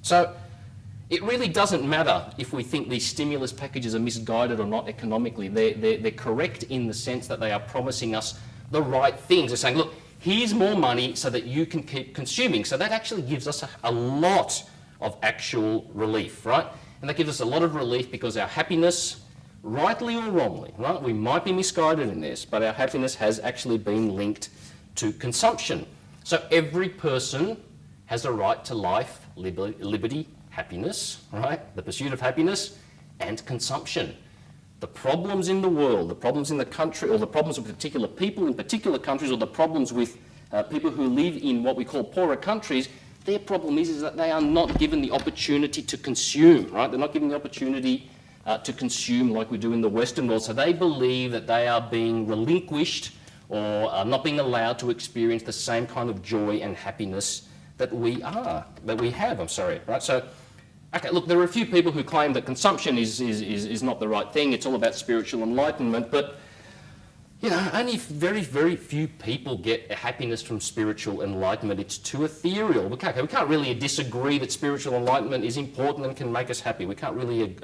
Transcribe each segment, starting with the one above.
So it really doesn't matter if we think these stimulus packages are misguided or not economically. They're correct in the sense that they are promising us the right things. They're saying, look, here's more money so that you can keep consuming. So that actually gives us a lot of actual relief, right? And that gives us a lot of relief because our happiness, rightly or wrongly, right? We might be misguided in this, but our happiness has actually been linked to consumption. So every person has a right to life, liberty, happiness, right? The pursuit of happiness and consumption. The problems in the world, the problems in the country, or the problems with particular people in particular countries, or the problems with people who live in what we call poorer countries, their problem is that they are not given the opportunity to consume, right? They're not given the opportunity to consume like we do in the Western world. So they believe that they are being relinquished or not being allowed to experience the same kind of joy and happiness that we have, right? So, okay, look, there are a few people who claim that consumption is not the right thing. It's all about spiritual enlightenment, but you know, only very, very few people get happiness from spiritual enlightenment. It's too ethereal. We can't really disagree that spiritual enlightenment is important and can make us happy. We can't really,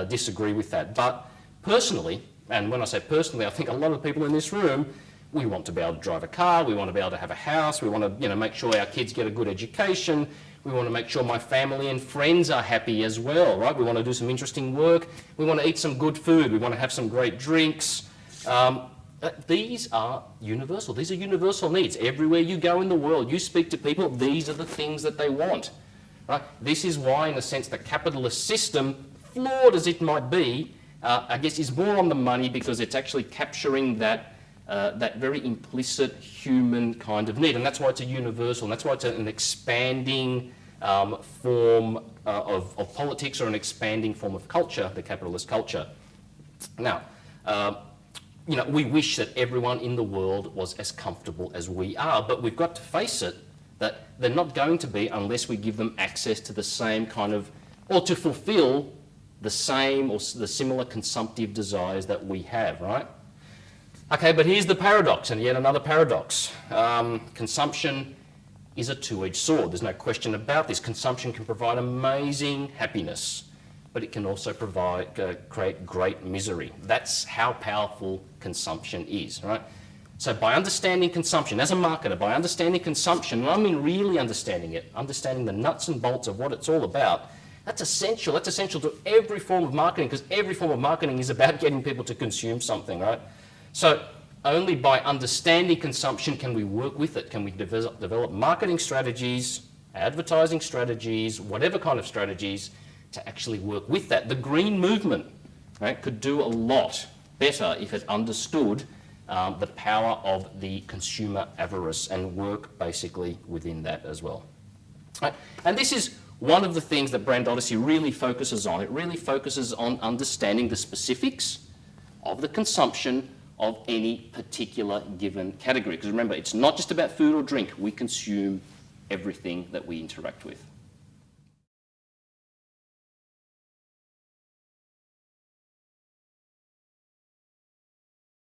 disagree with that. But personally, and when I say personally, I think a lot of people in this room, we want to be able to drive a car, we want to be able to have a house, we want to make sure our kids get a good education, we want to make sure my family and friends are happy as well, right? We want to do some interesting work, we want to eat some good food, we want to have some great drinks. These are universal. These are universal needs. Everywhere you go in the world, you speak to people, these are the things that they want. Right? This is why, in a sense, the capitalist system, flawed as it might be, I guess is more on the money because it's actually capturing that very implicit human kind of need. And that's why it's a universal, and that's why it's an expanding form of politics or an expanding form of culture, the capitalist culture. Now, we wish that everyone in the world was as comfortable as we are, but we've got to face it that they're not going to be unless we give them access to the same kind of, or to fulfill the same or the similar consumptive desires that we have, right? Okay, but here's the paradox, and yet another paradox. Consumption is a two-edged sword. There's no question about this. Consumption can provide amazing happiness, but it can also create great misery. That's how powerful consumption is, right? So by understanding consumption, as a marketer, by understanding consumption, and I mean really understanding it, understanding the nuts and bolts of what it's all about, that's essential. That's essential to every form of marketing, because every form of marketing is about getting people to consume something, right? So only by understanding consumption can we work with it, can we develop marketing strategies, advertising strategies, whatever kind of strategies to actually work with that. The green movement, right, could do a lot better if it understood the power of the consumer avarice and work basically within that as well. Right? And this is one of the things that brandOdyssey really focuses on. It really focuses on understanding the specifics of the consumption of any particular given category. Because remember, it's not just about food or drink. We consume everything that we interact with.